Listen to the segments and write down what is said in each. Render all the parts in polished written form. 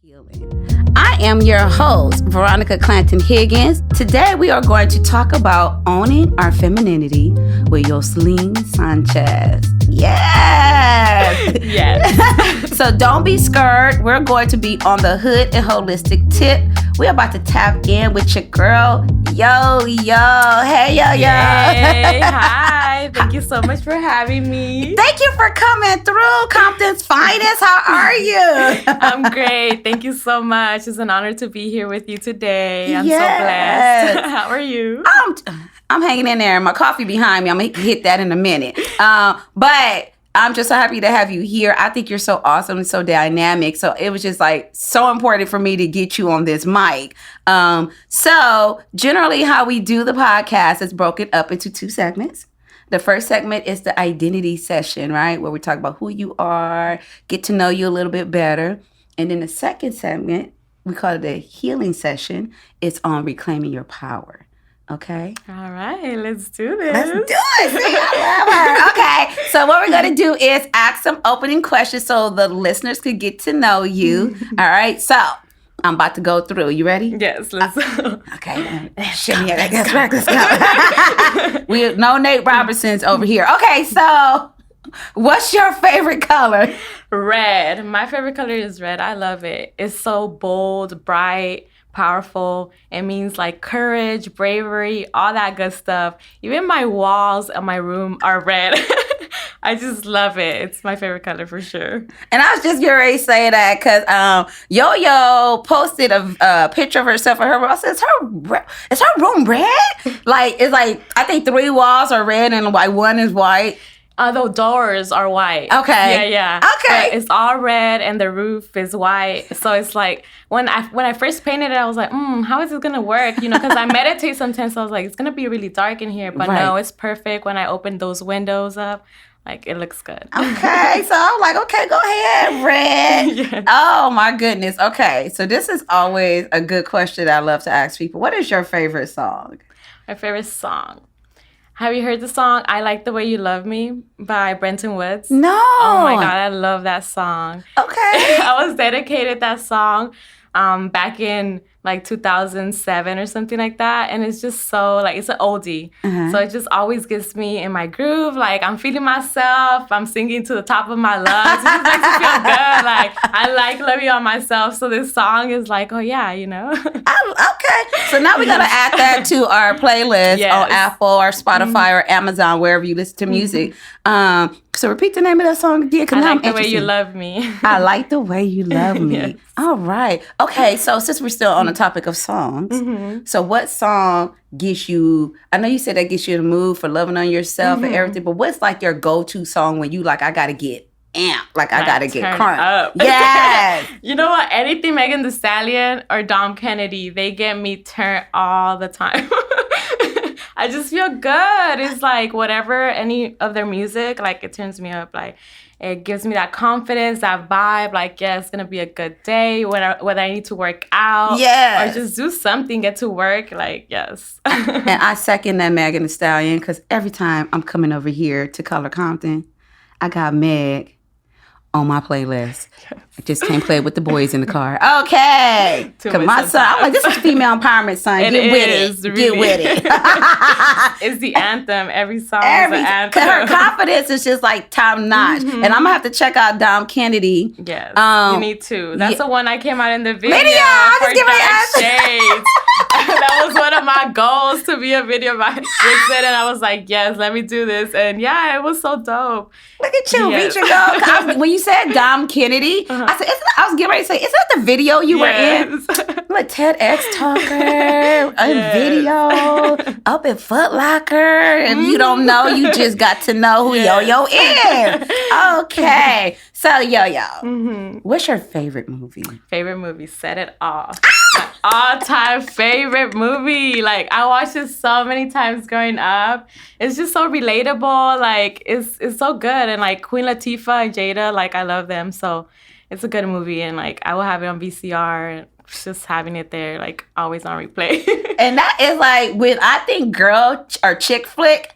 Healing. I am your host, Veronica Clanton Higgins. Today we are going to talk about owning our femininity with Yoselin Sanchez. Yes! Yes. So don't be scared. We're going to be on the hood and holistic tip. We're about to tap in with your girl, YoYo. Hey, YoYo. Hey, hi. Thank you so much for having me. Thank you for coming through, Compton's finest. How are you? I'm great. Thank you so much. It's an honor to be here with you today. I'm Yes. so blessed. How are you? I'm hanging in there. My coffee behind me. I'm going to hit that in a minute. But I'm just so happy to have you here. I think you're so awesome and so dynamic. So it was just like so important for me to get you on this mic. So generally how we do the podcast is broken up into two segments. The first segment is the identity session, right? Where we talk about who you are, get to know you a little bit better. And then the second segment, we call it the healing session. It's on reclaiming your power. Okay? All right, let's do this. Let's do it. See, I love her. Okay. So what we're going to do is ask some opening questions so the listeners could get to know you. All right. So I'm about to go through. You ready? Yes, let's go. Okay. Shimmy it. Let's go. We no Nate Robertson's over here. Okay. So what's your favorite color? Red. My favorite color is red. I love it. It's so bold, bright, powerful. It means like courage, bravery, all that good stuff. Even my walls in my room are red. I just love it. It's my favorite color for sure. And I was just getting ready to say that because YoYo posted a picture of herself in her room. I said, is her room red? Like, it's like, I think 3 walls are red and like 1 is white. The doors are white. Okay. Yeah. Okay. But it's all red and the roof is white. So it's like when I first painted it, I was like, how is it gonna work? You know, because I meditate sometimes. So I was like, it's gonna be really dark in here. But no, it's perfect. When I opened those windows up, like it looks good. Okay. So I'm like, okay, go ahead, red. Yes. Oh my goodness. Okay. So this is always a good question I love to ask people. What is your favorite song? My favorite song. Have you heard the song "I Like the Way You Love Me" by Brenton Woods? No. Oh my God, I love that song. Okay. I was dedicated that song back in like 2007 or something like that. And it's just so like, it's an oldie. Uh-huh. So it just always gets me in my groove. Like I'm feeling myself. I'm singing to the top of my lungs. It just makes me feel good. Like I like loving on myself. So this song is like, oh yeah, you know. Okay. So now we got to add that to our playlist on Apple or Spotify or Amazon, wherever you listen to music. So repeat the name of that song again. I Like the Way You Love Me. I Like the Way You Love Me. Yes. All right. Okay. So since we're still on the topic of songs, so what song gets you, I know you said that gets you in the mood for loving on yourself and everything, but what's like your go-to song when you like, I got to get amped, like I got to get crunk? Up. Yes. You know what? Anything Megan Thee Stallion or Dom Kennedy, they get me turned all the time. I just feel good. It's like whatever, any of their music, like it turns me up. Like it gives me that confidence, that vibe. Like, yeah, it's going to be a good day. Whether I need to work out or just do something, get to work. Like, yes. And I second that Megan Thee Stallion because every time I'm coming over here to Color Compton, I got Meg on my playlist. Yes. I just can't play with the boys in the car. Okay. Because my son, I'm like, this is female empowerment, son. Get with it. Really. Get with it. It's the anthem. Every song is an anthem. Her confidence is just like top notch. And I'm going to have to check out Dom Kennedy. Yes. You need to. That's the one I came out in the video. I just for Dark Shades. That was one of my goals, to be a video by Dixon. And I was like, yes, let me do this. And yeah, it was so dope. Look at you reaching up. When you said Dom Kennedy, I said, I was getting ready to say, is that the video you were in? I'm a TEDx talker, a video, up at Foot Locker. If you don't know, you just got to know who YoYo is. Okay. So, YoYo, what's your favorite movie? Favorite movie, Set It Off. My all-time favorite movie. Like, I watched it so many times growing up. It's just so relatable. Like, it's so good. And, like, Queen Latifah and Jada, like, I love them. So, it's a good movie. And, like, I will have it on VCR. Just having it there, like, always on replay. And that is, like, with, I think, girl or chick flick,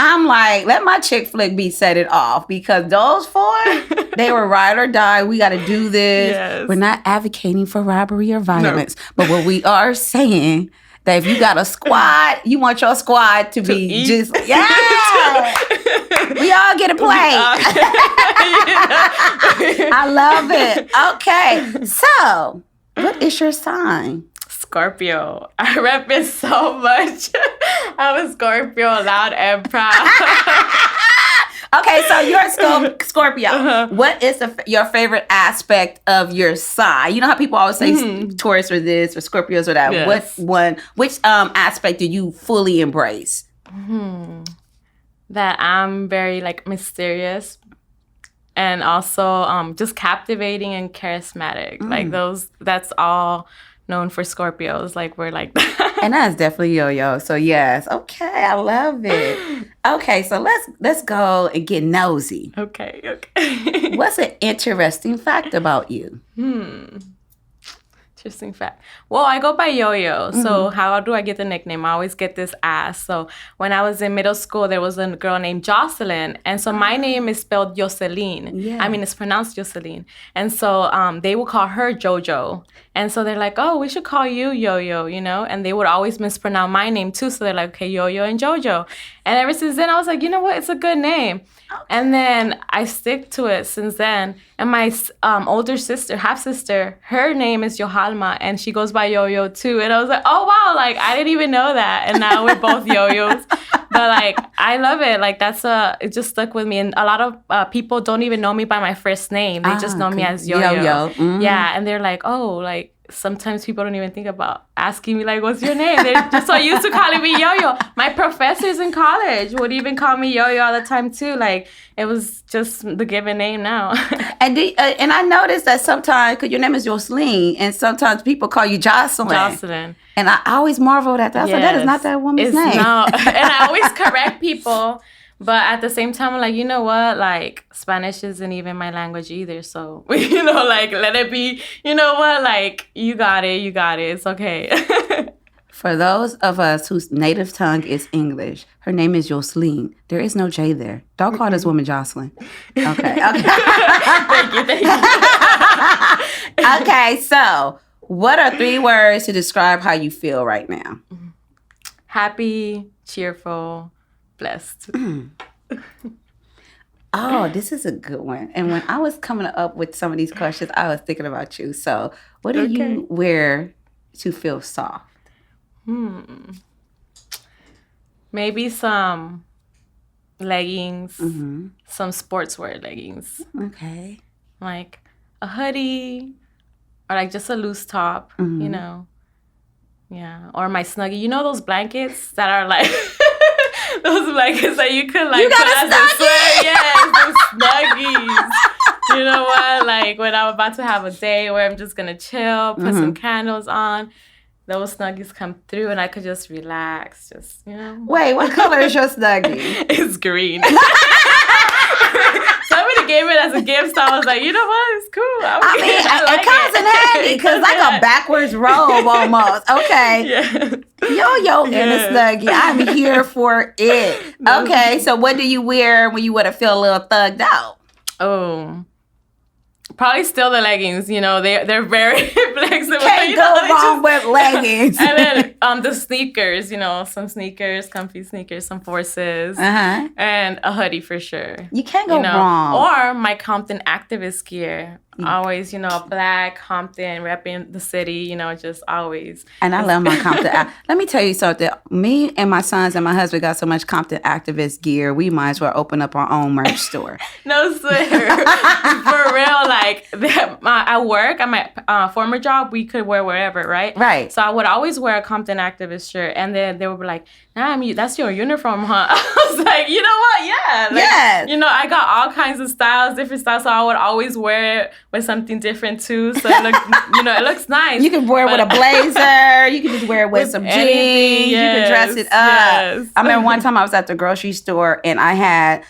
I'm like, let my chick flick be set it off because those four, they were ride or die. We got to do this. Yes. We're not advocating for robbery or violence, but what we are saying that if you got a squad, you want your squad to be eat. just we all get a plate. I love it. Okay, so what is your sign? Scorpio. I rep it so much. I'm a Scorpio, loud and proud. Okay, so you're a Scorpio. What is your favorite aspect of your sign? You know how people always say Taurus or this or Scorpios or that. Yes. Which aspect do you fully embrace? That I'm very like mysterious and also just captivating and charismatic. Like that's all known for Scorpios. Like we're like that. And that's definitely YoYo. So yes. Okay, I love it. Okay, so let's go and get nosy. Okay. What's an interesting fact about you? Interesting fact. Well, I go by YoYo. So how do I get the nickname? I always get this asked. So when I was in middle school, there was a girl named Yoselin. And so my name is spelled Yoselin. Yeah. I mean, it's pronounced Yoselin. And so they would call her JoJo. And so they're like, oh, we should call you YoYo, you know? And they would always mispronounce my name too. So they're like, okay, YoYo and JoJo. And ever since then, I was like, you know what? It's a good name. Okay. And then I stick to it since then. And my older sister, half-sister, her name is Johalma, and she goes by YoYo too. And I was like, oh, wow, like, I didn't even know that. And now we're both YoYos. But, like, I love it. Like, it just stuck with me. And a lot of people don't even know me by my first name. They just know me as YoYo. Mm-hmm. Yeah, and they're like, oh, like, sometimes people don't even think about asking me, like, what's your name? They're just so used to calling me YoYo. My professors in college would even call me YoYo all the time, too. Like, it was just the given name now. And I noticed that sometimes, because your name is Yoselin, and sometimes people call you Jocelyn. And I always marveled at that. I was like, that is not that woman's name. No. And I always correct people. But at the same time, I'm like, you know what? Like, Spanish isn't even my language either. So, you know, like, let it be. You know what? Like, you got it. It's okay. For those of us whose native tongue is English, her name is Yoselin. There is no J there. Don't call this woman Jocelyn. Okay. Thank you. Okay, so what are 3 words to describe how you feel right now? Happy, cheerful, blessed. Oh, this is a good one. And when I was coming up with some of these questions, I was thinking about you. So what do you wear to feel soft? Maybe some leggings, some sportswear leggings. Okay. Like a hoodie or like just a loose top, you know. Yeah. Or my Snuggie. You know those blankets that are like... Those blankets that you could like put as a sweater. Yes, those Snuggies. You know what? Like when I'm about to have a day where I'm just gonna chill, put some candles on, those Snuggies come through and I could just relax. Just, you know. Wait, what color is your Snuggie? It's green. Somebody gave it as a gift, so I was like, you know what? It's cool. It comes in handy because like a backwards robe almost. Okay. Yeah. YoYo and a Snuggie. I'm here for it. Okay, so what do you wear when you want to feel a little thugged out? Oh, probably still the leggings. You know, they're very flexible. Can't go wrong with leggings. And then the sneakers. You know, some sneakers, comfy sneakers, some Forces, and a hoodie for sure. You can't go wrong. Or my Compton activist gear. Always, you know, black, Compton, repping the city, you know, just always. And I love my Compton. Let me tell you something. Me and my sons and my husband got so much Compton activist gear, we might as well open up our own merch store. No, swear. For real, like, at work, at my former job, we could wear wherever, right? Right. So I would always wear a Compton activist shirt, and then they would be like, that's your uniform, huh? I was like, you know what? Yeah. Like, yes. You know, I got all kinds of styles, different styles, so I would always wear it with something different too. So it looks nice. You can wear it with a blazer. You can just wear it with some jeans. Yes, you can dress it up. Yes. I remember one time I was at the grocery store and I had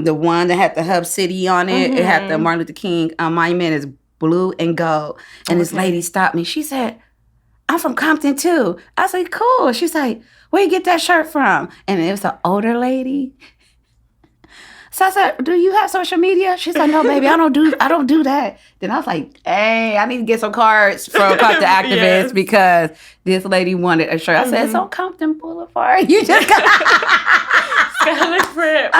the one that had the Hub City on it. It had the Martin Luther King monument is blue and gold. And this lady stopped me. She said, I'm from Compton too. I was like, cool. She's like, where you get that shirt from? And it was an older lady. So I said, do you have social media? She's like, no, baby, I don't do that. Then I was like, hey, I need to get some cards from Compton activists because this lady wanted a shirt. I said, it's on Compton Boulevard. You just got gotta look for it.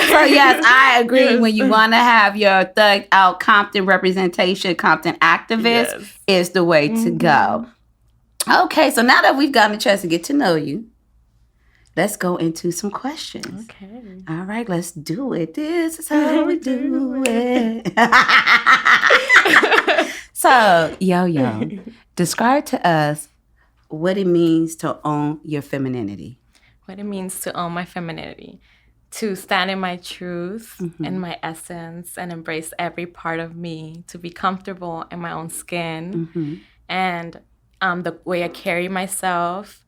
So yes, I agree. When you want to have your thug out Compton representation, Compton activist is the way to go. Okay, so now that we've gotten a chance to get to know you, let's go into some questions. Okay. All right, let's do it. This is how we do it. So, Yo-Yo, describe to us what it means to own your femininity. What it means to own my femininity. To stand in my truth and my essence and embrace every part of me. To be comfortable in my own skin. And the way I carry myself.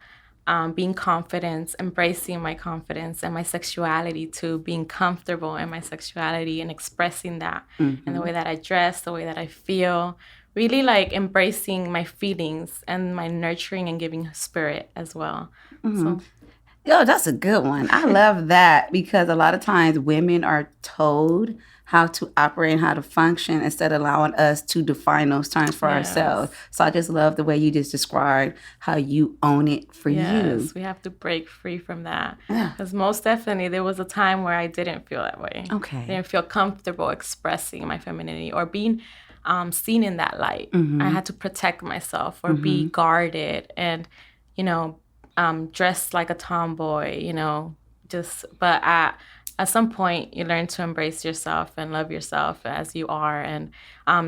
Being confident, embracing my confidence and my sexuality too, being comfortable in my sexuality and expressing that in the way that I dress, the way that I feel, really like embracing my feelings and my nurturing and giving spirit as well. So. Yo, that's a good one. I love that because a lot of times women are told how to operate and how to function instead of allowing us to define those terms for ourselves. So I just love the way you just described how you own it for you. Yes, we have to break free from that. Because most definitely there was a time where I didn't feel that way. Okay. I didn't feel comfortable expressing my femininity or being seen in that light. I had to protect myself or be guarded and, dressed like a tomboy, but at some point, you learn to embrace yourself and love yourself as you are. And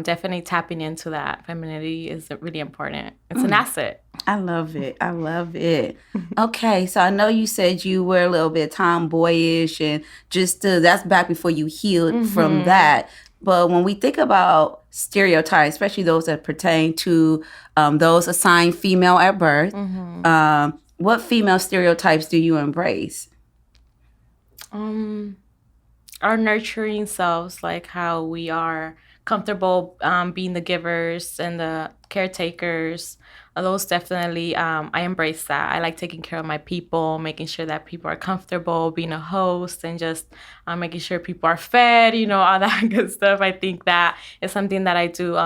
definitely tapping into that femininity is really important. It's an asset. I love it. I love it. Okay, so I know you said you were a little bit tomboyish and that's back before you healed from that. But when we think about stereotypes, especially those that pertain to those assigned female at birth, what female stereotypes do you embrace? Our nurturing selves, like how we are comfortable being the givers and the caretakers. Those definitely, I embrace that. I like taking care of my people, making sure that people are comfortable, being a host, and just making sure people are fed, all that good stuff. I think that is something that I do.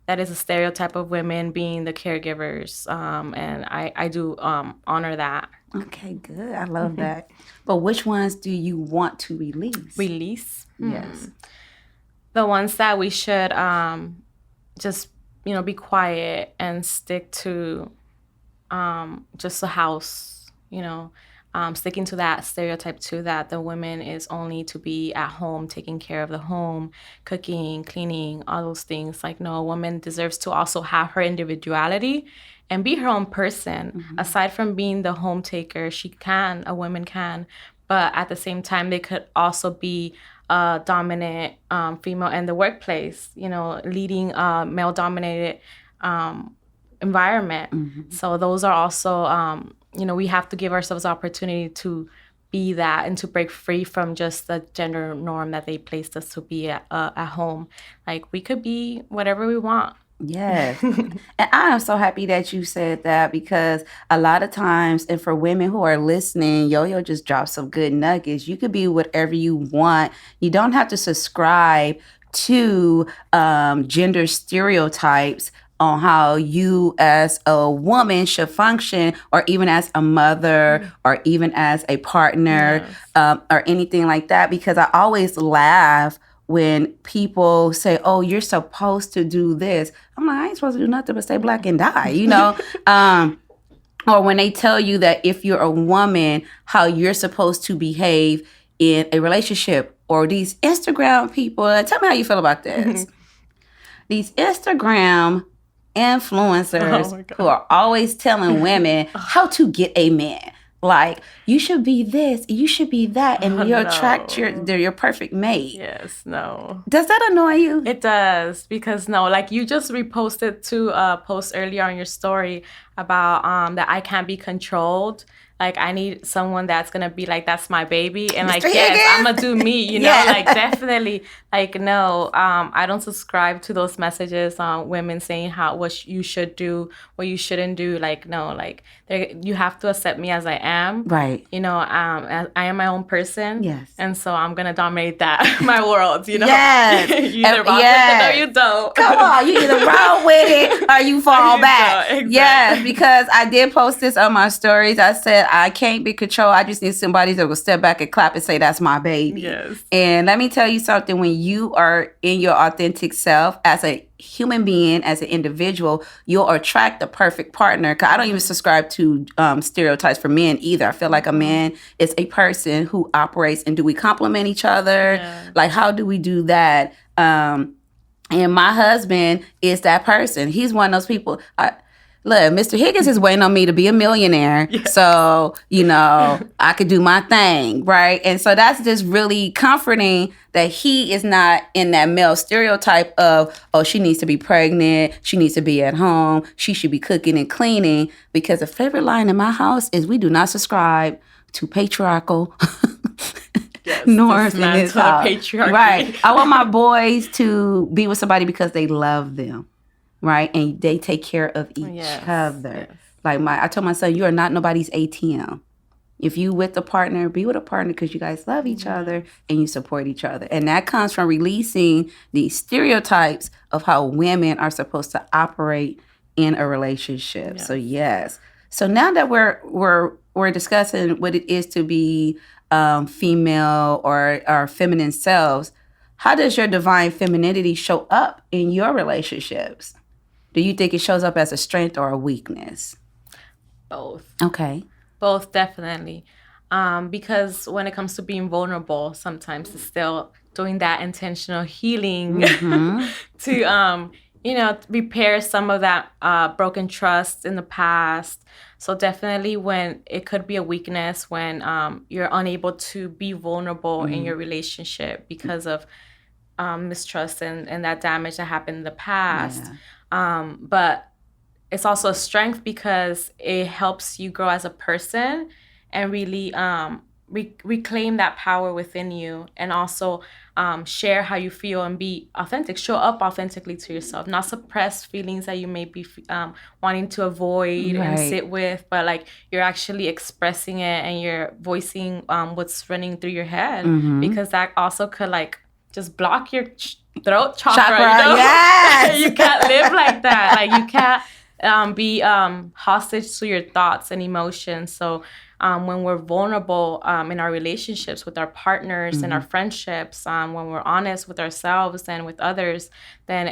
That is a stereotype of women being the caregivers, and I do honor that. Okay, good. I love that. But which ones do you want to release? Release? Yes. The ones that we should just, be quiet and stick to just the house, sticking to that stereotype too, that the woman is only to be at home, taking care of the home, cooking, cleaning, all those things. Like, no, a woman deserves to also have her individuality and be her own person. Aside from being the home taker, a woman can, but at the same time, they could also be a dominant female in the workplace, leading a male-dominated environment. So those are also, we have to give ourselves opportunity to be that and to break free from just the gender norm that they placed us to be at home. Like, we could be whatever we want. Yes. And I am so happy that you said that because a lot of times, and for women who are listening, Yo-Yo just dropped some good nuggets. You could be whatever you want. You don't have to subscribe to gender stereotypes on how you as a woman should function, or even as a mother, or even as a partner, or anything like that. Because I always laugh when people say, oh, you're supposed to do this. I'm like, I ain't supposed to do nothing but stay black and die, Or when they tell you that if you're a woman, how you're supposed to behave in a relationship. Or these Instagram people, tell me how you feel about this. These Instagram influencers who are always telling women how to get a man. Like, you should be this, you should be that, and you'll attract your perfect mate. Yes, no. Does that annoy you? It does, because like you just reposted to a post earlier on your story about that I can't be controlled. Like, I need someone that's going to be like, that's my baby. And like, yes, I'm going to do me, like definitely Like, no, I don't subscribe to those messages on women saying you should do, what you shouldn't do. Like, no, like you have to accept me as I am. Right. You know, I am my own person. Yes. And so I'm gonna dominate that my world. You know. Yes. You either rock with it or you don't. Come on, you either roll with it or you fall back. Exactly. Yes, because I did post this on my stories. I said I can't be controlled. I just need somebody that will step back and clap and say that's my baby. Yes. And let me tell you something. When you are in your authentic self as a human being, as an individual, you'll attract the perfect partner. Because I don't even subscribe to stereotypes for men either. I feel like a man is a person who operates, and do we compliment each other? Yeah. Like, how do we do that? And my husband is that person. He's one of those people. Look, Mr. Higgins is waiting on me to be a millionaire. Yes. So, you know, I could do my thing, right? And so that's just really comforting that he is not in that male stereotype of, oh, she needs to be pregnant, she needs to be at home, she should be cooking and cleaning. Because the favorite line in my house is we do not subscribe to patriarchal norms in this house. Patriarchy. Right. I want my boys to be with somebody because they love them. Right, and they take care of each other. Yes. Like I told my son, you are not nobody's ATM. If you with a partner, be with a partner because you guys love each other and you support each other. And that comes from releasing these stereotypes of how women are supposed to operate in a relationship. Yes. So yes. So now that we're discussing what it is to be female or our feminine selves, how does your divine femininity show up in your relationships? Do you think it shows up as a strength or a weakness? Both. Okay. Both, definitely. Because when it comes to being vulnerable, sometimes it's still doing that intentional healing to, repair some of that broken trust in the past. So definitely when it could be a weakness when you're unable to be vulnerable in your relationship because of mistrust and that damage that happened in the past. Yeah. But it's also a strength because it helps you grow as a person and really reclaim that power within you, and also share how you feel and be authentic. Show up authentically to yourself, not suppress feelings that you may be wanting to avoid and sit with, but like you're actually expressing it and you're voicing what's running through your head, because that also could like just block your throat chakra. You know? Yes. You can't live like that. Like you can't be hostage to your thoughts and emotions. So when we're vulnerable in our relationships with our partners and our friendships, when we're honest with ourselves and with others, then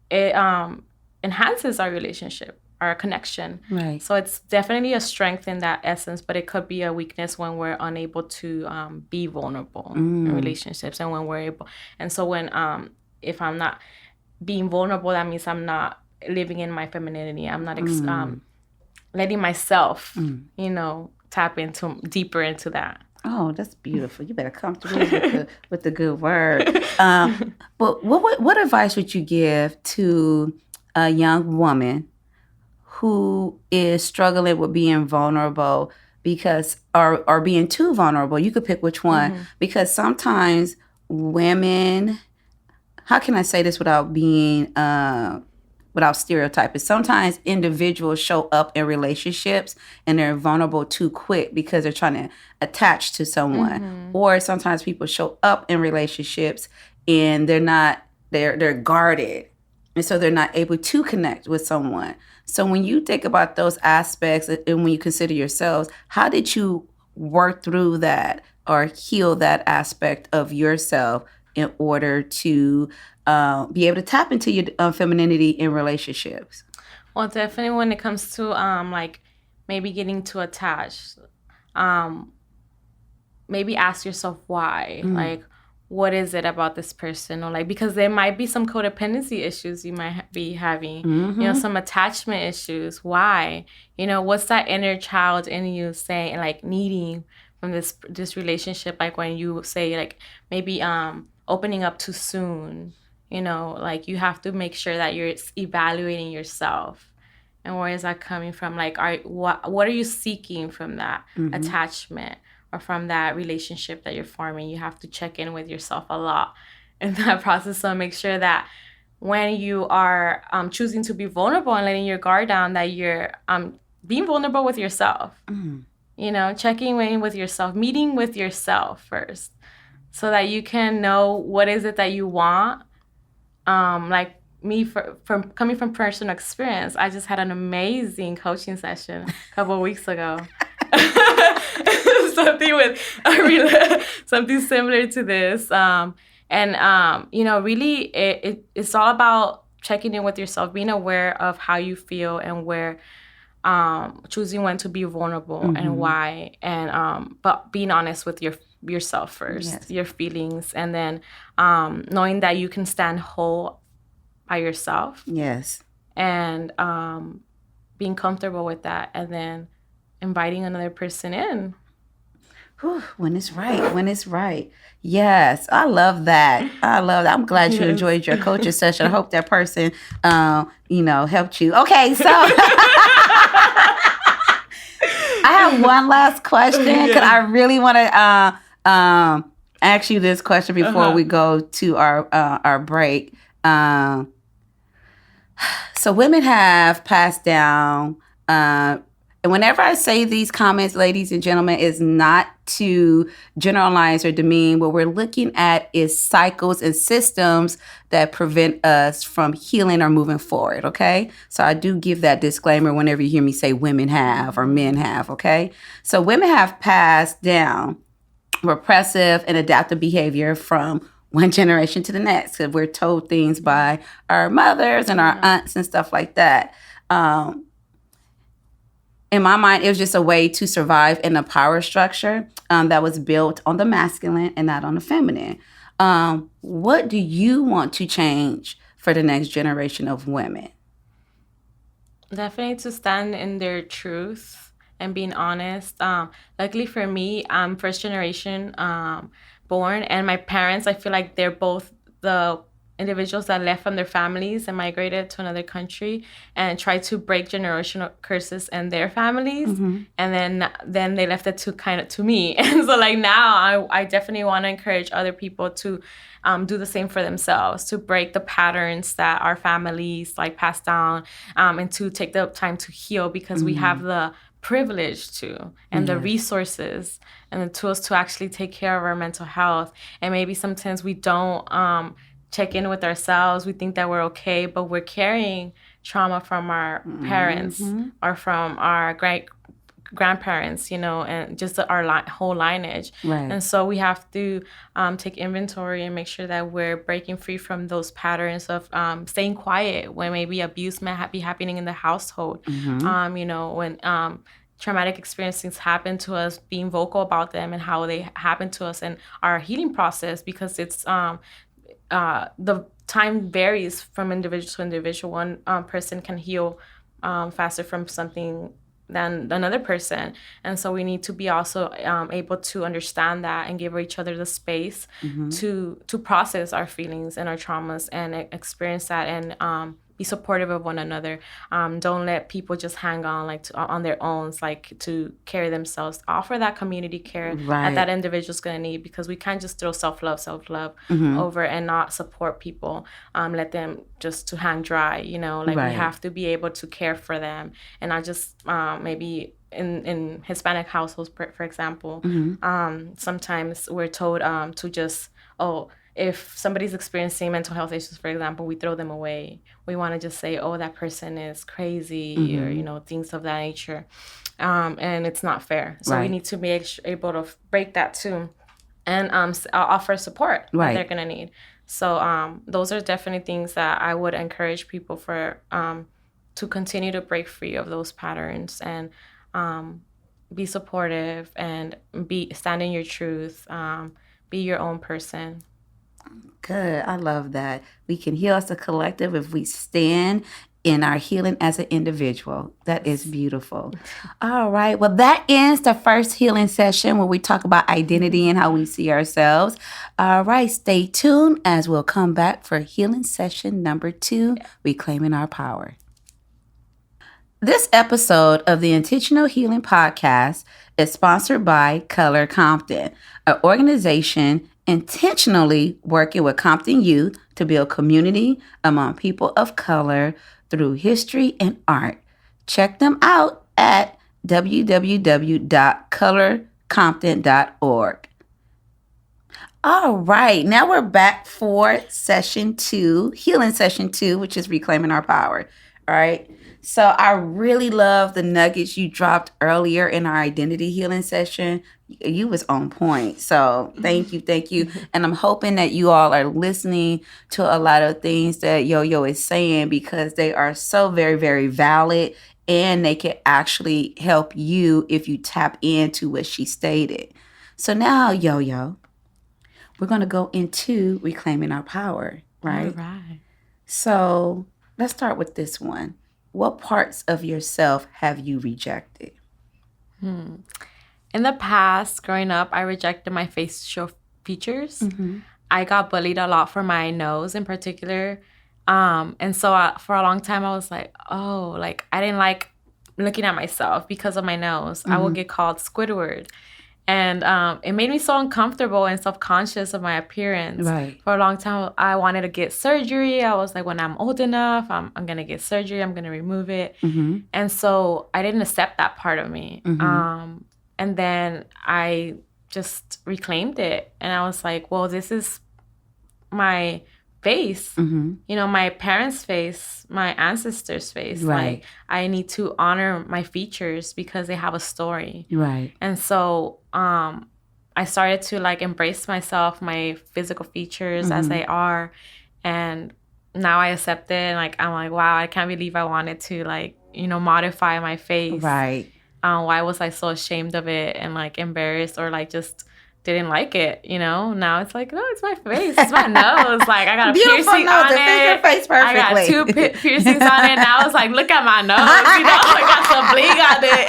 it enhances our relationship, our connection. Right. So it's definitely a strength in that essence, but it could be a weakness when we're unable to be vulnerable in relationships, and when we're able. And so when if I'm not being vulnerable, that means I'm not living in my femininity. I'm not letting myself, tap deeper into that. Oh, that's beautiful. You better come through with the good word. But what advice would you give to a young woman who is struggling with being vulnerable or being too vulnerable? You could pick which one, because sometimes women, how can I say this without being without stereotyping? Sometimes individuals show up in relationships and they're vulnerable too quick because they're trying to attach to someone. Or sometimes people show up in relationships and they're guarded. And so they're not able to connect with someone. So when you think about those aspects and when you consider yourselves, how did you work through that or heal that aspect of yourself in order to be able to tap into your femininity in relationships? Well, definitely when it comes to like maybe getting too attached, maybe ask yourself why. Like, what is it about this person? Or like, because there might be some codependency issues you might be having, some attachment issues. Why? What's that inner child in you saying, like, needing from this relationship? Like when you say, like, maybe opening up too soon, like you have to make sure that you're evaluating yourself. And where is that coming from? Like, what are you seeking from that attachment or from that relationship that you're forming? You have to check in with yourself a lot in that process. So make sure that when you are choosing to be vulnerable and letting your guard down, that you're being vulnerable with yourself. You know, checking in with yourself, meeting with yourself first, so that you can know what is it that you want. Like me, from coming from personal experience, I just had an amazing coaching session a couple of weeks ago. Something similar to this. You know, really, it's all about checking in with yourself, being aware of how you feel and where, choosing when to be vulnerable and why, and but being honest with yourself first, your feelings, and then knowing that you can stand whole by yourself. Yes. And being comfortable with that, and then inviting another person in. Whew, when it's right. Yes, I love that. I'm glad you enjoyed your coaching session. I hope that person, helped you. Okay, so I have one last question because I really want to ask you this question before we go to our break. So women have passed down, and whenever I say these comments, ladies and gentlemen, is not to generalize or demean. What we're looking at is cycles and systems that prevent us from healing or moving forward, okay? So I do give that disclaimer whenever you hear me say women have or men have, okay? So women have passed down repressive and adaptive behavior from one generation to the next, because we're told things by our mothers and our aunts and stuff like that. In my mind, it was just a way to survive in a power structure that was built on the masculine and not on the feminine. What do you want to change for the next generation of women? Definitely to stand in their truth and being honest. Luckily for me, I'm first generation born, and my parents, I feel like they're both the individuals that left from their families and migrated to another country and tried to break generational curses in their families. And then they left it to me. And so like now I definitely want to encourage other people to do the same for themselves, to break the patterns that our families like passed down, and to take the time to heal, because we have the privilege to, and the resources and the tools to actually take care of our mental health. And maybe sometimes we don't check in with ourselves. We think that we're okay, but we're carrying trauma from our parents or from our grandparents, and just our whole lineage. Right. And so we have to take inventory and make sure that we're breaking free from those patterns of staying quiet when maybe abuse might be happening in the household. When traumatic experiences happen to us, being vocal about them and how they happen to us, and our healing process, because it's the time varies from individual to individual. One person can heal faster from something than another person. And so we need to be also able to understand that and give each other the space to process our feelings and our traumas and experience that, and be supportive of one another. Don't let people just hang on on their own, to carry themselves. Offer that community care that individual's gonna need, because we can't just throw self-love over and not support people. Let them just to hang dry, we have to be able to care for them, and not just maybe in Hispanic households, for example. Sometimes we're told to just, if somebody's experiencing mental health issues, for example, we throw them away. We want to just say, that person is crazy, or, things of that nature. And it's not fair. So we need to be able to break that too, and offer support that they're going to need. So those are definitely things that I would encourage people for, to continue to break free of those patterns, and be supportive, and stand in your truth, be your own person. Good. I love that. We can heal as a collective if we stand in our healing as an individual. That is beautiful. All right. Well, that ends the first healing session where we talk about identity and how we see ourselves. All right. Stay tuned as we'll come back for healing session number 2, Reclaiming Our Power. This episode of the Intentional Healing Podcast is sponsored by Color Compton, an organization intentionally working with Compton youth to build community among people of color through history and art. Check them out at www.colorcompton.org. All right, now we're back for session 2, healing session 2, which is reclaiming our power. All right. So I really love the nuggets you dropped earlier in our identity healing session. You was on point. So thank you. And I'm hoping that you all are listening to a lot of things that YoYo is saying, because they are so very, very valid, and they can actually help you if you tap into what she stated. So now, YoYo, we're going to go into reclaiming our power, right? All right. So let's start with this one. What parts of yourself have you rejected? In the past, growing up, I rejected my facial features. Mm-hmm. I got bullied a lot for my nose in particular. And so for a long time, I was like, I didn't like looking at myself because of my nose. Mm-hmm. I would get called Squidward. And it made me so uncomfortable and self-conscious of my appearance. Right. For a long time, I wanted to get surgery. I was like, when I'm old enough, I'm going to get surgery. I'm going to remove it. Mm-hmm. And so I didn't accept that part of me. Mm-hmm. And then I just reclaimed it. And I was like, well, this is my face, my parents' face, my ancestors' face. Right. Like, I need to honor my features because they have a story. Right. And so I started to embrace myself, my physical features as they are. And now I accept it. And I'm like, wow, I can't believe I wanted to modify my face. Right. Why was I so ashamed of it and embarrassed or just didn't like it, Now it's like, no, it's my face, it's my nose. I got a piercing on it. Your face perfectly. I got 2 piercings on it. Now it's like, look at my nose. I got some bling on it.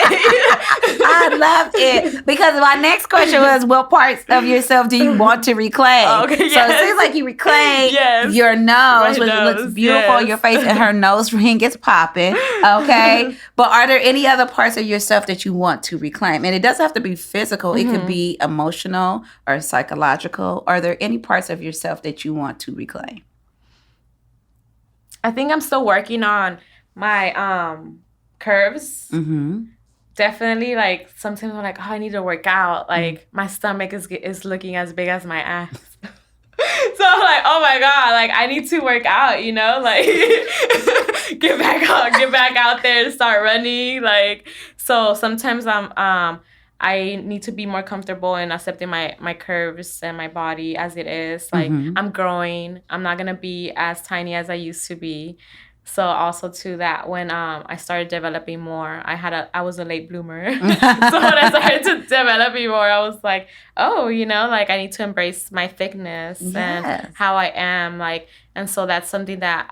I love it, because my next question was, what parts of yourself do you want to reclaim? Okay, yes. So it seems like you reclaim your nose, which looks beautiful on your face, and her nose ring is popping. Okay, but are there any other parts of yourself that you want to reclaim? And it doesn't have to be physical. It could be emotional or psychological. Are there any parts of yourself that you want to reclaim? I think I'm still working on my curves. Mm-hmm. Definitely, sometimes I'm like, I need to work out. My stomach is looking as big as my ass. So I'm like, oh my God, I need to work out, get back out there and start running. So sometimes I need to be more comfortable in accepting my curves and my body as it is. I'm growing. I'm not going to be as tiny as I used to be. So also to that, when I started developing more, I was a late bloomer. So when I started to developing more, I was like, oh, I need to embrace my thickness and how I am. And so that's something that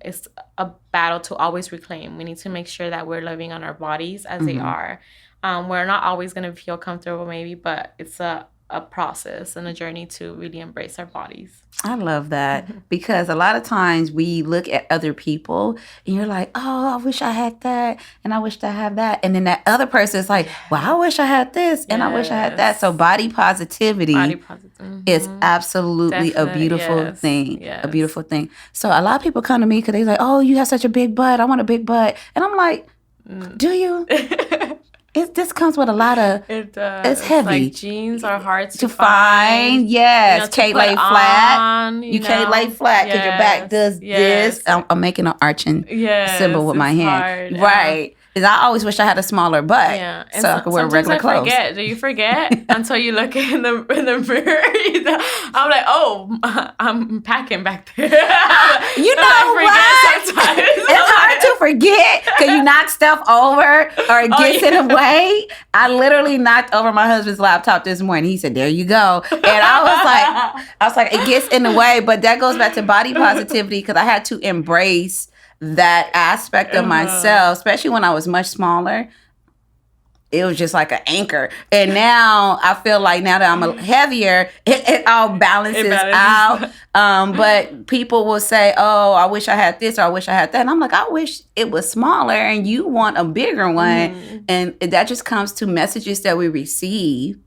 is a battle to always reclaim. We need to make sure that we're living on our bodies as they are. We're not always going to feel comfortable maybe, but it's a process and a journey to really embrace our bodies. I love that, because a lot of times we look at other people and you're like, oh, I wish I had that and I wish I had that. And then that other person is like, well, I wish I had this and I wish I had that. So body positivity is absolutely a beautiful thing. Yes. A beautiful thing. So a lot of people come to me because they're like, oh, you have such a big butt. I want a big butt. And I'm like, do you? This comes with a lot of, it's heavy. Jeans are hard to find. Yes. Can't lay flat. You can't lay flat because your back does this. I'm making an arching symbol with my hand. Right. Because I always wish I had a smaller butt so I could wear regular clothes. Do you forget until you look in the mirror? I'm like, oh, I'm packing back there. You know what? It's hard to forget because you knock stuff over or it gets in the way. I literally knocked over my husband's laptop this morning. He said, there you go. And I was like, it gets in the way. But that goes back to body positivity, because I had to embrace that aspect of myself, especially when I was much smaller. it was just like an anchor. And now I feel like now that I'm heavier, it all balances out. But people will say, oh, I wish I had this or I wish I had that. And I'm like, I wish it was smaller and you want a bigger one. And that just comes to messages that we receive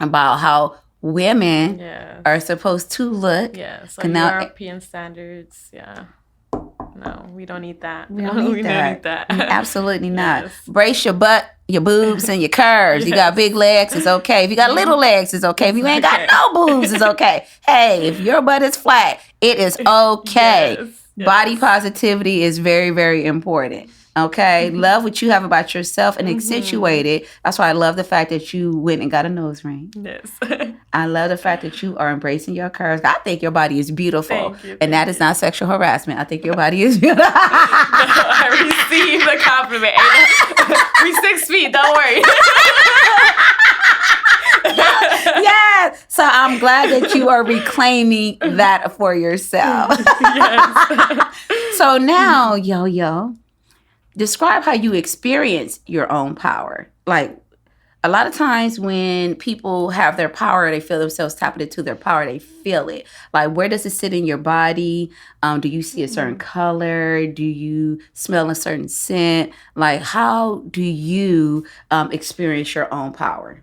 about how women are supposed to look. Yes, like European standards. Yeah. No, we don't need that. We don't need that. Absolutely not. Brace your butt, your boobs, and your curves. You got big legs, it's okay. If you got little legs, it's okay. If you ain't got no boobs, it's okay. Hey, if your butt is flat, it is okay. Yes. Body positivity is very, very important. Okay, love what you have about yourself and accentuate it. That's why I love the fact that you went and got a nose ring. Yes. I love the fact that you are embracing your curves. I think your body is beautiful. Thank you. And that is not sexual harassment. I think your body is beautiful. No, I received the compliment. We're 6 feet, don't worry. Yes. So I'm glad that you are reclaiming that for yourself. Yes. So now, Yo-Yo, describe how you experience your own power. Like, a lot of times when people have their power, they feel themselves tapping into their power, they feel it. Like, where does it sit in your body? Do you see a certain color? Do you smell a certain scent? Like, how do you experience your own power?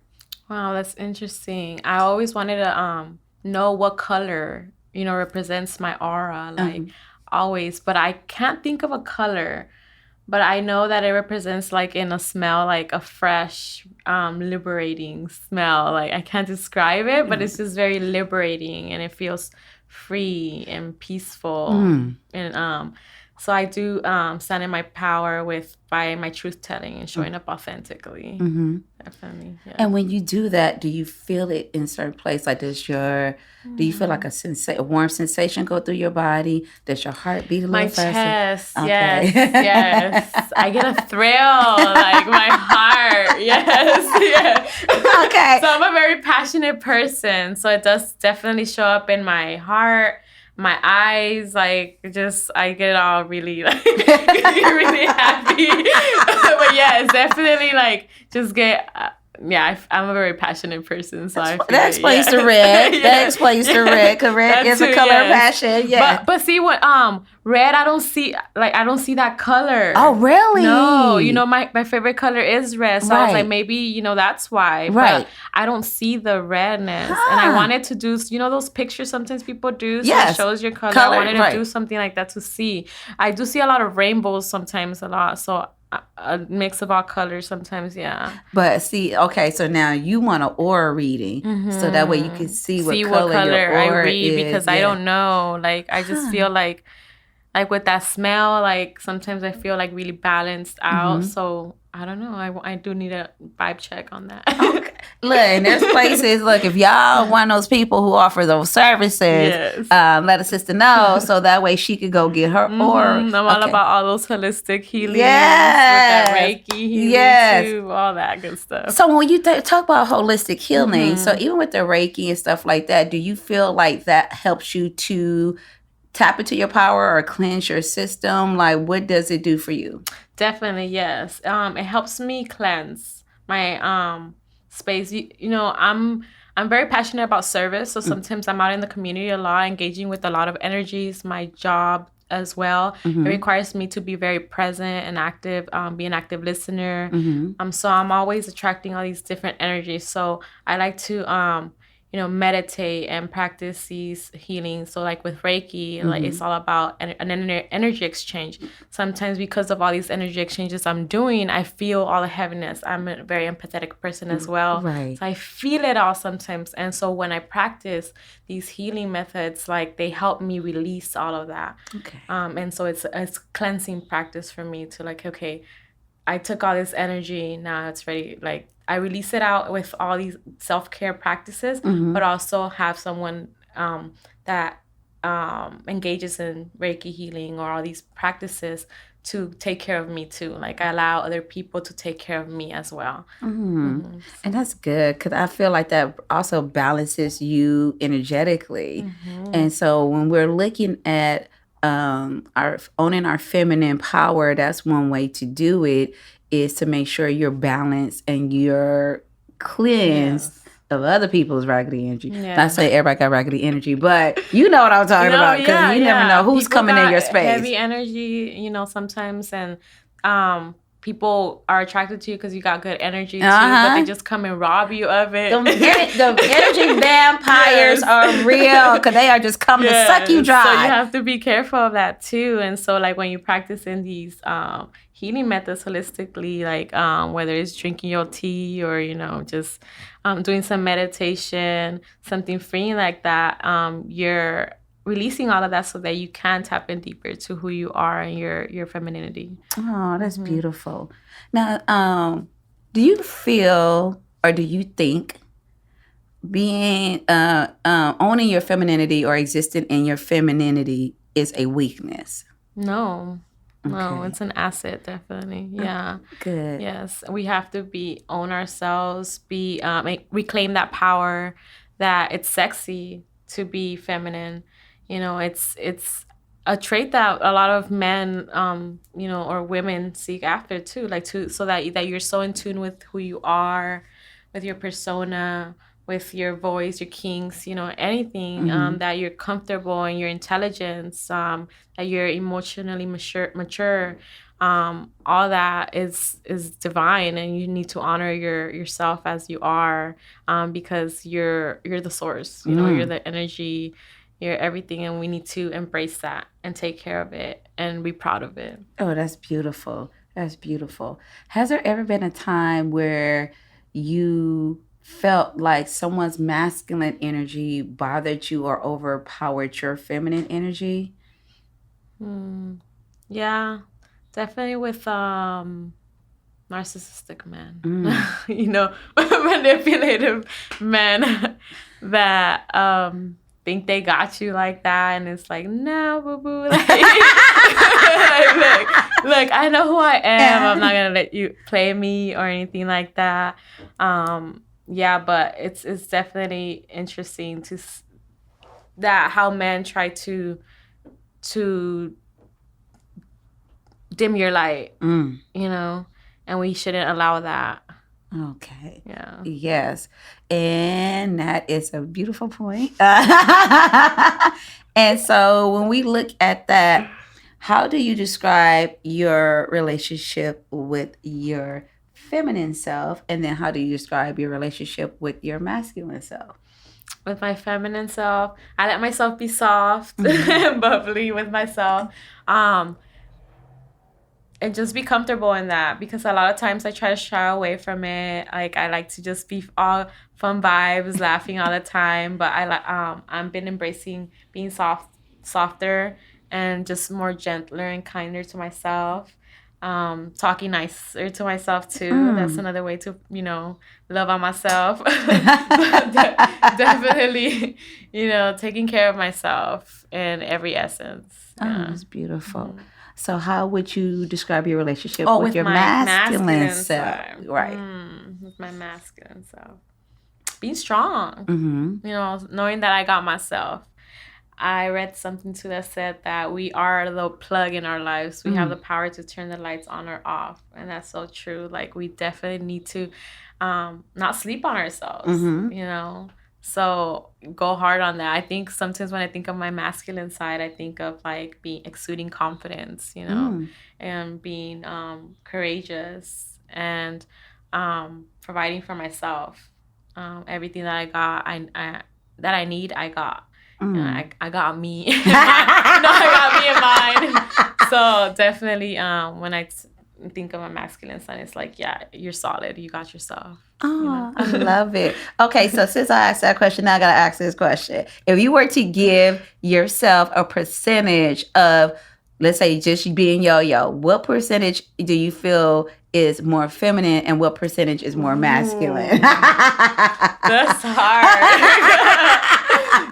Wow, that's interesting. I always wanted to know what color, represents my aura, like always. But I can't think of a color. But I know that it represents, like, in a smell, like a fresh, liberating smell. Like, I can't describe it, but it's just very liberating, and it feels free and peaceful. And so I do stand in my power by my truth telling and showing up authentically. Definitely. Yeah. And when you do that, do you feel it in certain place? Like, do you feel like a warm sensation go through your body? Does your heart beat a little faster? My chest, okay. yes. I get a thrill, like my heart, yes. Okay. So I'm a very passionate person, so it does definitely show up in my heart, my eyes, like, just, I get all really, like, really happy. But yes, definitely, like, just get... I'm a very passionate person, so that explains the red. That explains the red, because red is a color of passion. Yeah. But see what red, I don't see that color. Oh, really? No, my favorite color is red, so I was like, maybe that's why. Right. But I don't see the redness, and I wanted to do those pictures sometimes people do, so it shows your color. I wanted to do something like that to see. I do see a lot of rainbows sometimes, a lot. So. A mix of all colors sometimes, yeah. But see, okay, so now you want an aura reading, so that way you can see what color your aura I read is. Because I don't know. Like, I just feel like with that smell, like, sometimes I feel like really balanced out. So I don't know. I do need a vibe check on that. Okay. Look, and there's places. Look, if y'all one of those people who offer those services, let a sister know, so that way she could go get her aura. I'm all about all those holistic healings, with that Reiki healing too, all that good stuff. So when you talk about holistic healing, so even with the Reiki and stuff like that, do you feel like that helps you to tap into your power or cleanse your system? Like, what does it do for you? Definitely, yes. It helps me cleanse my space. I'm very passionate about service, so sometimes I'm out in the community a lot, engaging with a lot of energies. My job as well, it requires me to be very present and active, be an active listener. So I'm always attracting all these different energies. So I like to meditate and practice these healings. So like with Reiki, like it's all about an energy exchange. Sometimes because of all these energy exchanges I'm doing, I feel all the heaviness. I'm a very empathetic person as well. Right. So I feel it all sometimes. And so when I practice these healing methods, like they help me release all of that. Okay. And so it's cleansing practice for me to like, okay, I took all this energy, now it's ready. Like I release it out with all these self-care practices, but also have someone that engages in Reiki healing or all these practices to take care of me too. Like I allow other people to take care of me as well. And that's good, because I feel like that also balances you energetically. And so when we're looking at our owning our feminine power, that's one way to do it, is to make sure you're balanced and you're cleansed of other people's raggedy energy. Yeah. Not say everybody got raggedy energy, but you know what I'm talking about, because you never know who's people coming in your space. Heavy energy, sometimes, and people are attracted to you because you got good energy too, but they just come and rob you of it. The energy vampires are real, because they are just coming to suck you dry. So you have to be careful of that too. And so, like, when you practice in these healing methods holistically, like whether it's drinking your tea or just doing some meditation, something freeing like that, you're releasing all of that so that you can tap in deeper to who you are and your femininity. Oh, that's beautiful. Now, do you feel, or do you think being owning your femininity or existing in your femininity is a weakness? No, it's an asset, definitely. Yeah. Good. Yes, we have to own ourselves, reclaim that power, that it's sexy to be feminine. It's a trait that a lot of men, or women seek after too, so that you're so in tune with who you are, with your persona, with your voice, your kinks, anything, that you're comfortable in your intelligence, that you're emotionally mature. All that is divine, and you need to honor yourself as you are, because you're the source. You're the energy. You're everything, and we need to embrace that and take care of it and be proud of it. Oh, that's beautiful. That's beautiful. Has there ever been a time where you felt like someone's masculine energy bothered you or overpowered your feminine energy? Yeah, definitely with narcissistic men. Manipulative men that think they got you like that, and it's like, no, boo boo. Like, look, I know who I am. I'm not gonna let you play me or anything like that. But it's definitely interesting to that how men try to dim your light, and we shouldn't allow that. Okay. Yeah. Yes. And that is a beautiful point. And so when we look at that, how do you describe your relationship with your feminine self? And then how do you describe your relationship with your masculine self? With my feminine self, I let myself be soft and bubbly with myself. And just be comfortable in that, because a lot of times I try to shy away from it. Like, I like to just be all fun vibes, laughing all the time. But I've been embracing being softer and just more gentler and kinder to myself. Talking nicer to myself too. That's another way to, love on myself. Definitely, taking care of myself in every essence. Yeah. Oh, that's beautiful. So how would you describe your relationship with your my masculine self? side. Right. With my masculine self. Being strong. Knowing that I got myself. I read something too that said that we are the plug in our lives. We have the power to turn the lights on or off. And that's so true. Like, we definitely need to not sleep on ourselves, So go hard on that. I think sometimes when I think of my masculine side, I think of like exuding confidence, and being courageous and providing for myself. Everything that I got, that I need, I got. I got me. I got me in mind. So definitely, when I think of a masculine side, it's like, yeah, you're solid. You got yourself. Oh, I love it. Okay, so since I asked that question, now I got to ask this question. If you were to give yourself a percentage of, let's say, just being YoYo, what percentage do you feel is more feminine and what percentage is more masculine? That's hard.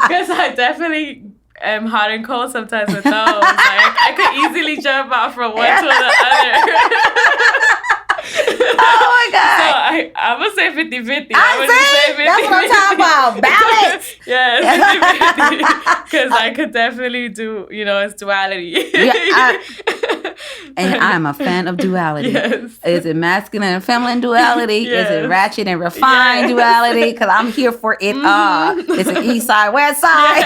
Because I definitely am hot and cold sometimes with those. Like, I could easily jump out from one to the other. Oh my God. So I'm going to say 50-50. That's what I'm talking about. Balance. Yes, 50-50. Because I could definitely do, it's duality. And I'm a fan of duality. Yes. Is it masculine and feminine duality? Yes. Is it ratchet and refined duality? Because I'm here for it all. It's an east side, west side.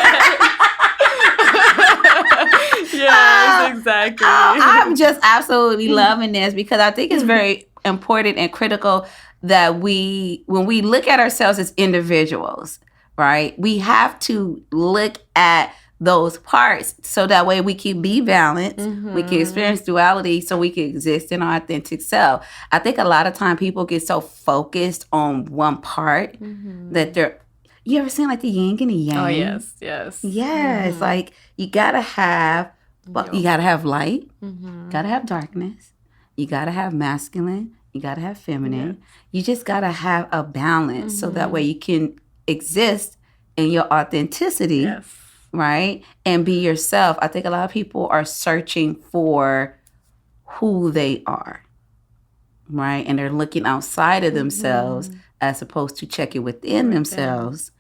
Yes, exactly. I'm just absolutely loving this because I think it's very important and critical that when we look at ourselves as individuals, right, we have to look at those parts so that way we can be balanced, we can experience duality so we can exist in our authentic self. I think a lot of time people get so focused on one part that you ever seen like the yin and the yang? Oh, yes. Yes, like you gotta have light, gotta have darkness, you gotta have masculine, you gotta have feminine. You just gotta have a balance so that way you can exist in your authenticity. Yes. Right? And be yourself. I think a lot of people are searching for who they are, right? And they're looking outside of themselves as opposed to checking within themselves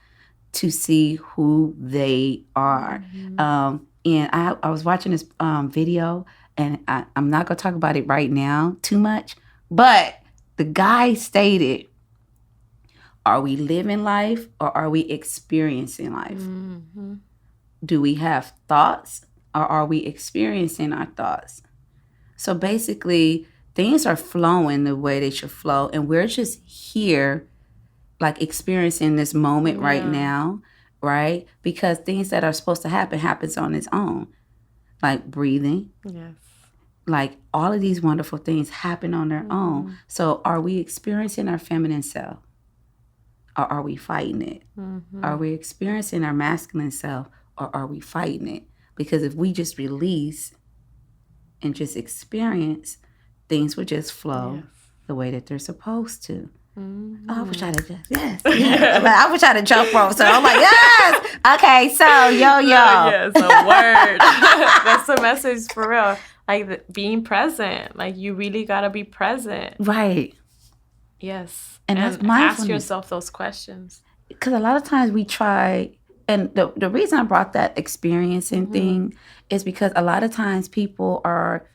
to see who they are. And I was watching this video, and I'm not going to talk about it right now too much, but the guy stated, are we living life or are we experiencing life? Do we have thoughts or are we experiencing our thoughts? So basically, things are flowing the way they should flow. And we're just here, like experiencing this moment right now, right? Because things that are supposed to happen happens on its own. Like breathing. Yes. Like all of these wonderful things happen on their own. So are we experiencing our feminine self? Or are we fighting it? Are we experiencing our masculine self? Or are we fighting it? Because if we just release and just experience, things would just flow the way that they're supposed to. Oh, I wish I'd have just, I wish I'd have jump rope. So I'm like, yes. Okay, so YoYo. Yes, a word. That's the message for real. Like being present. Like you really gotta be present. Right. Yes. And that's mindfulness. Ask yourself those questions. Because a lot of times we try. And the reason I brought that experiencing thing is because a lot of times people are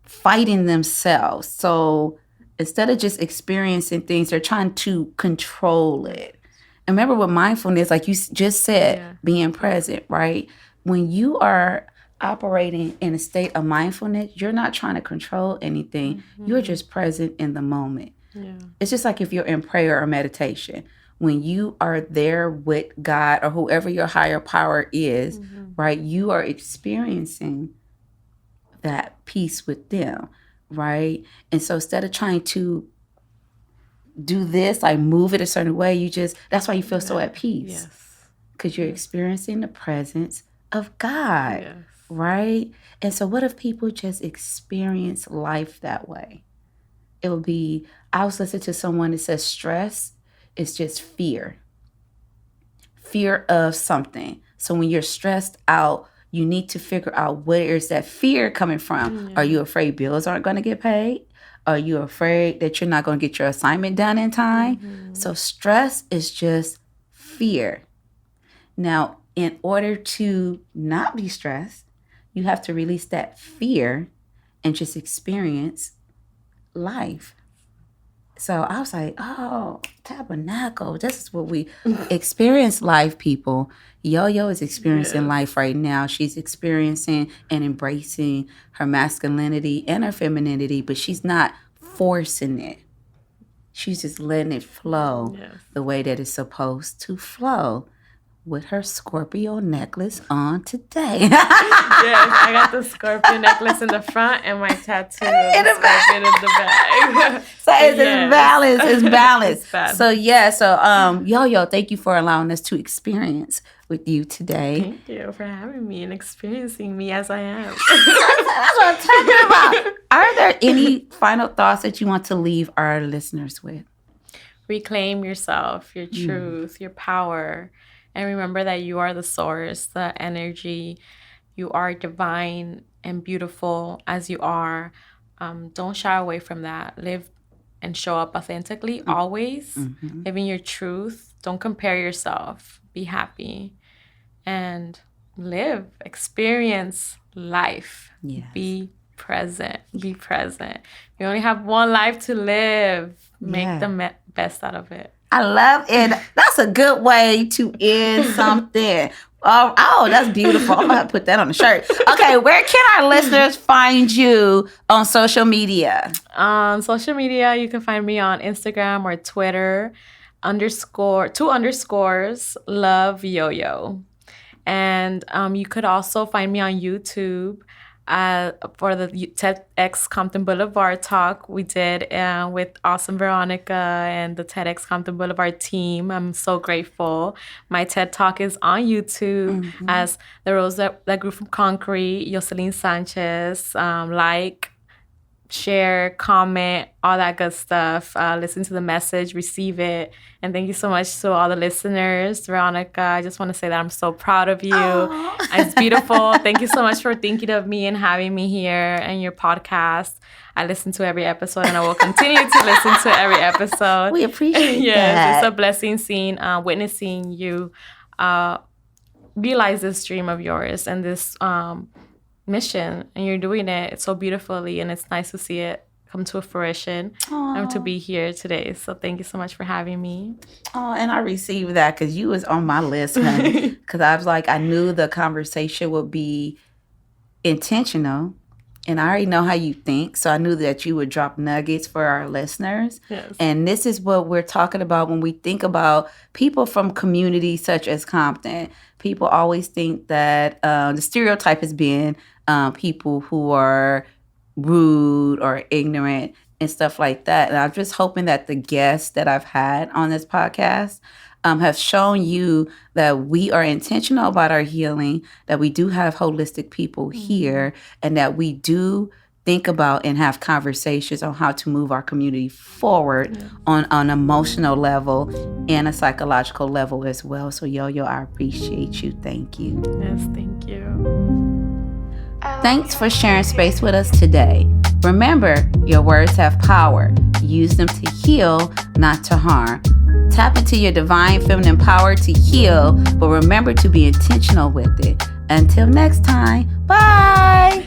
fighting themselves. So instead of just experiencing things, they're trying to control it. And remember with mindfulness, like you just said, being present, right? When you are operating in a state of mindfulness, you're not trying to control anything. You're just present in the moment. Yeah. It's just like if you're in prayer or meditation. When you are there with God or whoever your higher power is, right, you are experiencing that peace with them, right? And so instead of trying to do this, like move it a certain way, that's why you feel so at peace. Because you're experiencing the presence of God, right? And so what if people just experience life that way? It would be, I was listening to someone that says stress is just fear of something. So when you're stressed out, you need to figure out where is that fear coming from. Are you afraid bills aren't going to get paid? Are you afraid that you're not going to get your assignment done in time? So stress is just fear. Now, in order to not be stressed, you have to release that fear and just experience life. So I was like, oh, tabernacle. This is what we experience life, people. YoYo is experiencing life right now. She's experiencing and embracing her masculinity and her femininity, but she's not forcing it. She's just letting it flow the way that it's supposed to flow. With her Scorpio necklace on today. Yes, I got the Scorpio necklace in the front and my tattoo in the back. In the back. So it's balance. It's balance. So YoYo, thank you for allowing us to experience with you today. Thank you for having me and experiencing me as I am. That's what I'm talking about. Are there any final thoughts that you want to leave our listeners with? Reclaim yourself, your truth, your power. And remember that you are the source, the energy. You are divine and beautiful as you are. Don't shy away from that. Live and show up authentically always, living your truth. Don't compare yourself. Be happy and live, experience life. Yes. Be present. Be present. You only have one life to live. Make the best out of it. I love it. That's a good way to end something. Oh, that's beautiful. I'm going to put that on the shirt. Okay, where can our listeners find you on social media? On social media, you can find me on Instagram or Twitter, _2_, love YoYo. And you could also find me on YouTube for the TEDx Compton Boulevard talk we did with awesome Veronica and the TEDx Compton Boulevard team. I'm so grateful. My TED talk is on YouTube as The Rose That Grew from Concrete, Yoselin Sanchez. Share, comment, all that good stuff. Listen to the message, receive it. And thank you so much to all the listeners. Veronica, I just want to say that I'm so proud of you. Aww. It's beautiful. Thank you so much for thinking of me and having me here and your podcast. I listen to every episode and I will continue to listen to every episode. We appreciate yes, that. It's a blessing witnessing you realize this dream of yours and this mission, and you're doing it so beautifully, and it's nice to see it come to fruition. And to be here today. So thank you so much for having me. Oh, and I received that because you was on my list, honey. Because I was like, I knew the conversation would be intentional, and I already know how you think, so I knew that you would drop nuggets for our listeners. Yes. And this is what we're talking about when we think about people from communities such as Compton. People always think that the stereotype has been people who are rude or ignorant and stuff like that. And I'm just hoping that the guests that I've had on this podcast have shown you that we are intentional about our healing, that we do have holistic people here, and that we do think about and have conversations on how to move our community forward on an emotional level and a psychological level as well. So YoYo, I appreciate you. Thank you. Yes, thank you. Thanks for sharing space with us today. Remember, your words have power. Use them to heal, not to harm. Tap into your divine feminine power to heal, but remember to be intentional with it. Until next time, bye!